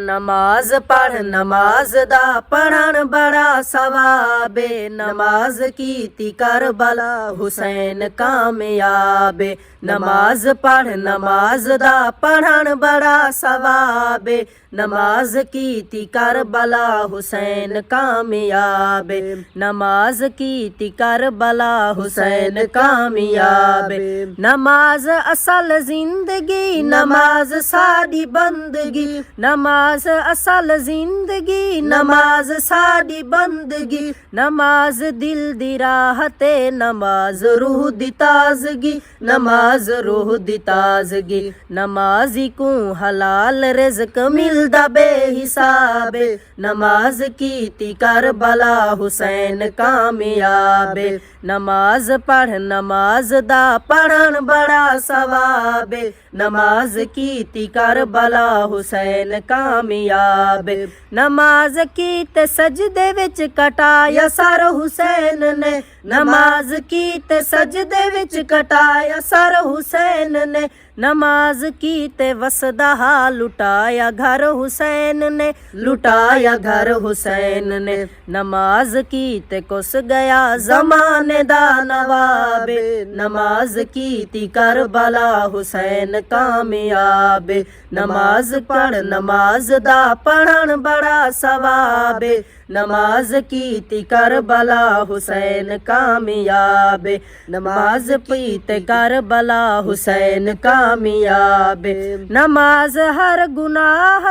नमाज पढ़ नमाज दा पढ़न बड़ा सवाबे नमाज कीती करबला हुसैन कामयाबे नमाज पढ़ नमाज दा पढ़न बड़ा सवाबे नमाज कीती करबला हुसैन कामयाबे नमाज कीती करबला हुसैन कामयाबे नमाज असल जिंदगी नमाज साडी बंदगी नमाज असल जिंदगी नमाज साडी बंदगी नमाज दिल दी राहते नमाज रूह दी ताजगी नमाज रूह दी ताजगी नमाजी को हलाल रिज़्क मिलदा बेहिसाबे नमाज कीती करबला हुसैन कामयाबे नमाज पढ़ नमाज दा पढ़न बड़ा सवाबे नमाज कीती करबला हुसैन कामयाबे नमाज कीते सजदे विच कटाया सर हुसैन ने नमाज कीते सजदे विच कटाया सर हुसैन ने नमाज कीते वसदा लुटाया घर हुसैन ने लुटाया घर हुसैन ने नमाज कीते कुस गया जमाने दा नवाबे नमाज कीती करबला हुसैन कामयाबे नमाज पढ़ नमाज दा पढ़न बड़ा सवाबे नमाज कीती करबला हुसैन कामयाबे नमाज पीते करबला हुसैन कामयाबे नमाज हर गुनाह